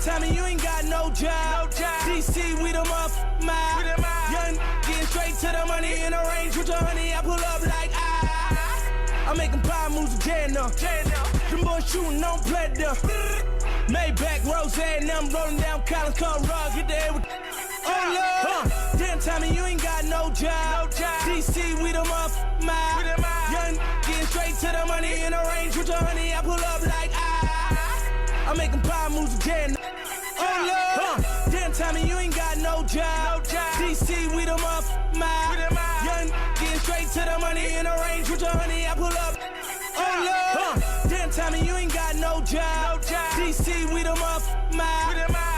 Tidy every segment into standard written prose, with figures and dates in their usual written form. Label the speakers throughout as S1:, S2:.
S1: Tommy, you ain't got no job. DC, we the muff, my young, getting straight to the money in the range with your honey. I pull up like I'm making pie moves with Jana. Them boys shooting on pleather. Maybach, Rose, and I'm rolling down Collins, Colorado. Get there with damn, Tommy, you ain't got no job. DC, we the muff, my young, getting straight to the money in the range with your honey. I pull up like I'm making pie moves with Jana. Damn, Tommy, you ain't got no job. DC, we the muff, my young, getting straight to the money in the range with your honey. I pull up. Damn, Tommy, you ain't got no job. DC, we the muff, my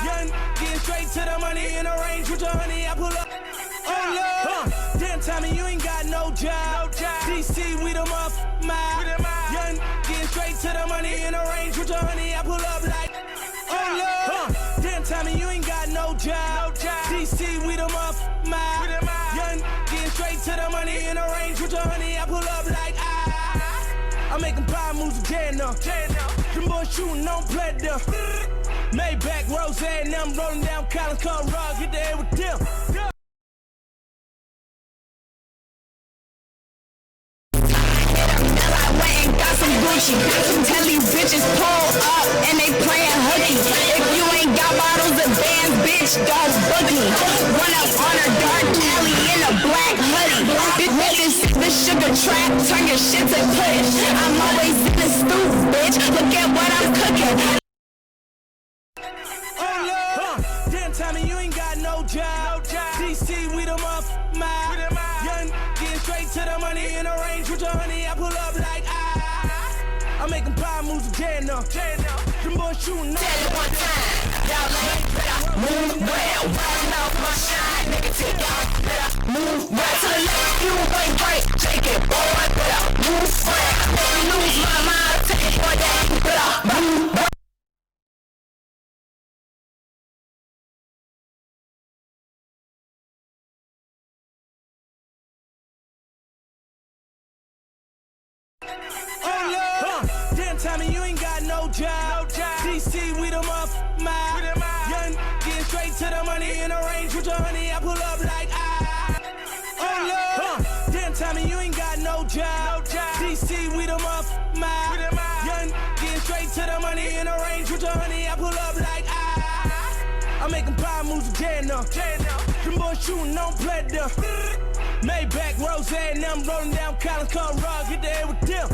S1: young, getting straight to the money in the range with your honey. I pull up. Damn, Tommy, you ain't got no job. DC, we the muff, my young, getting straight to the money in the range with your honey. I pull up like. Damn, Tommy, you ain't got no job. DC, we the muff, my young, getting straight to the money in the range with your honey. I pull up like I'm making pie moves with Jana. Them boys shooting on pleather. Maybach, Rose, and I'm rolling down Collins, Colorado. Get there with them.
S2: Tell these bitches pull up and they playing hooky. If you ain't got bottles of bands, bitch, don't book me. Run up on a dark alley in a black hoodie. This is the sugar trap, turn your shit to push. I'm always in the stoop, bitch. Look at what I'm cooking.
S1: Damn, Tommy, you ain't got no job. DC, we the muff, my young, getting straight to the money in the range with your honey. I pull up like I'm making pie moves with Jana. Them boys shooting.
S2: Tell you one time, y'all ain't better move well. Round out my shine, nigga, till y'all better move well. To the left, you ain't right, shake it, boy, better move well. Make me lose my mind, take it, boy, that you better move well.
S1: Tommy, you ain't got no job. DC, we the muff, my young, getting straight to the money in the range with your honey. I pull up like damn, Tommy, you ain't got no job. DC, we the muff, my young, getting straight to the money in the range with your honey. I pull up like I'm making pie moves with Jana. Them boys shooting on pleather. Maybach, Rose, and I'm rolling down Collins, Colorado. Get there with them.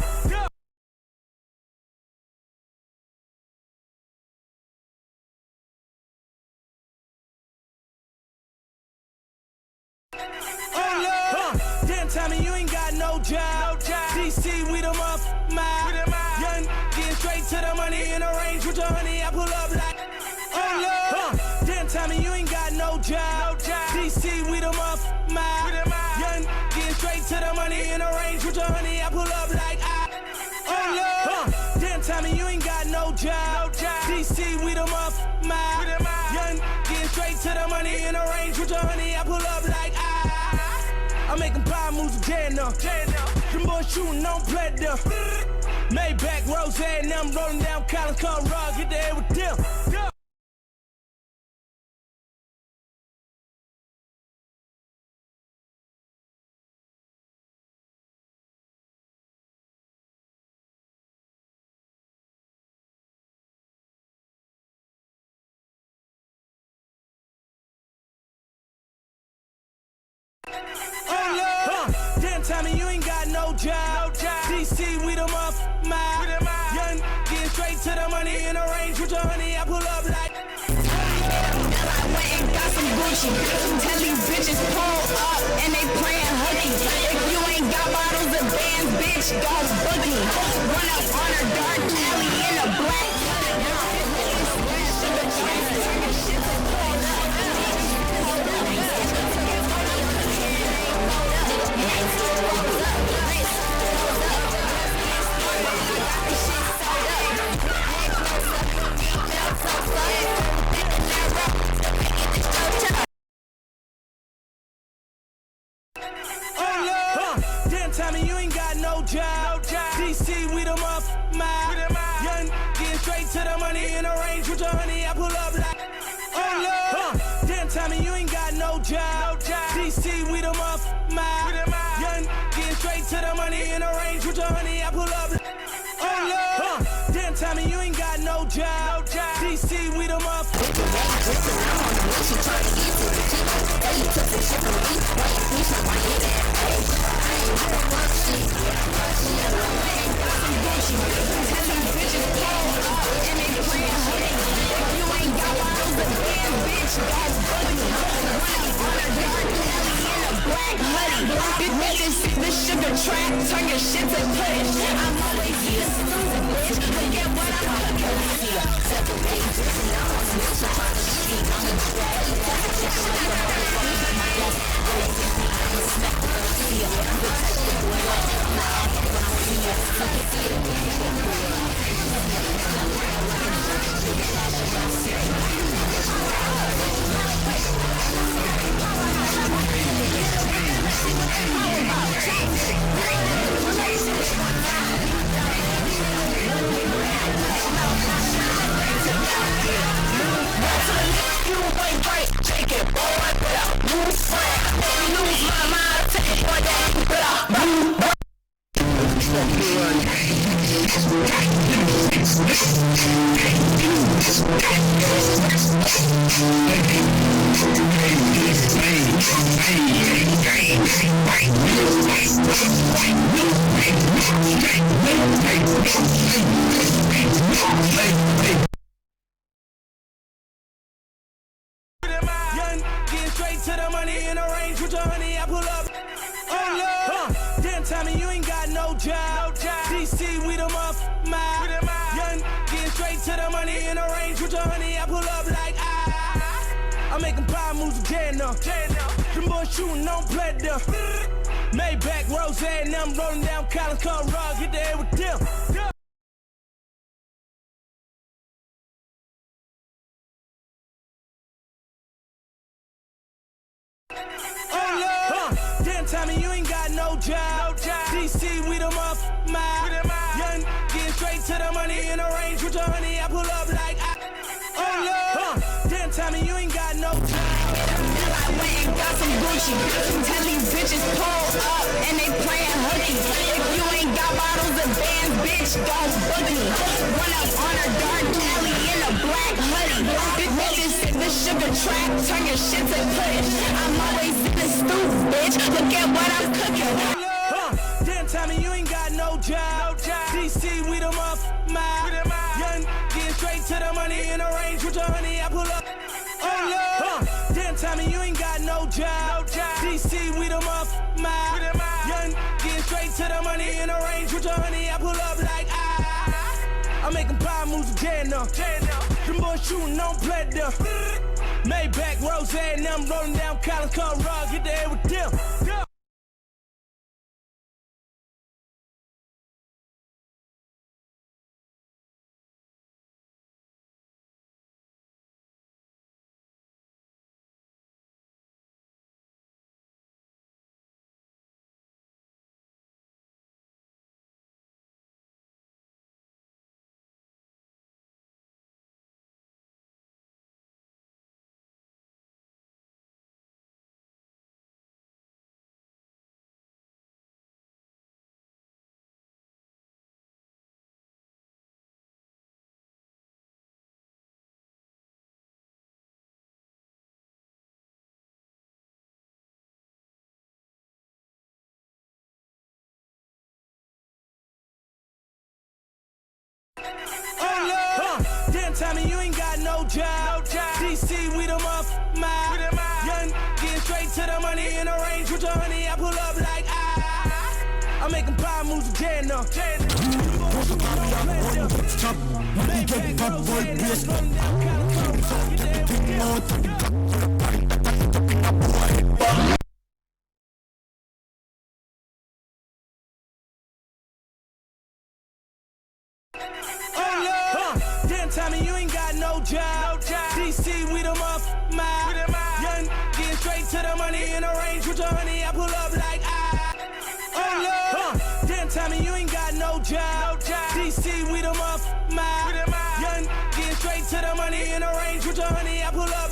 S1: Damn, Tommy, you ain't got no job. DC, we the muff, my young, getting straight to the money in the range with your honey. I pull up like damn, Tommy, you ain't got no job. DC, we the muff, my young, getting straight to the money in the range with your honey. I pull up like damn, Tommy, you ain't got no job. DC, we the muff, my young, getting straight to the money in the range with your honey. I pull up like I'm making pie moves with Jana. Them boys shooting on pleather. Maybach, Rose, and I'm rolling down Collins, Colorado. Get there with them. Damn, Tommy, you ain't got no job. DC, we the muff, my young, getting straight to the money in the range with your honey. I pull up like
S2: I went and got some Gucci. Tell these bitches pull up and they playing hooky. If you ain't got bottles of bands, bitch, don't book me. Run up on a dark alley in a black
S1: with your honey, I pull up like, oh Lord. Damn, Tommy, you ain't got no job. DC, we the mile. Young, getting straight to the money in the range with your honey, I pull up like, oh Lord. Damn, Tommy, you ain't got no job. DC, we the
S2: The sugar track, turn your shit to push. I'm always here, bitch. Look at what I'm cooking.
S1: Getting straight to the money in the range with your honey, I pull up. Oh Lord, damn, Tommy, you ain't got no job. DC, we the mile. Young, getting straight to the money in the range with your honey, I pull up like I'm making power moves again now. Them boys shooting on pleasure. Maybach, Rose, and them rolling down Collins, Call Rock, get there with them. Oh Lord, damn, Tommy, you ain't got no job. DC, we the mile. Young, getting straight to the money in the range with your honey, I pull up like oh Lord, damn, Tommy, you ain't got no job.
S2: I went and got some Gucci. Tell these bitches pull up and they playing hooky. If you ain't got bottles of bands, bitch, don't book me. Run up on a dark alley in a black hoodie. Bitches hit the sugar track, turn your shit to push. I'm always in the stoop, bitch. Look at what I'm cooking.
S1: Damn, Tommy, you ain't got no job. DC, we the mile. Young, getting straight to the money in the range with your honey, I pull up. Oh Lord, damn, Tommy, you ain't got no job. DC, we the mile. Young, getting straight to the money in the range with your honey, I pull up like I'm making power moves again now. Them boys shooting on pleasure. Maybach, Rose, and them rolling down Collins, Call Rock, get there with them. Oh Lord, damn, Tommy, you ain't got no job. DC, we the mile. Young, getting straight to the money in the range with your honey, I pull up like I'm making power moves again now. Damn, Tommy, you ain't got no job. DC, we the mile. Young, getting straight to the money in the range with your honey, I pull up like oh Lord, damn, Tommy, you ain't got no job. DC, we the mile. Young, getting straight straight to the money in a range with your honey. I pull up.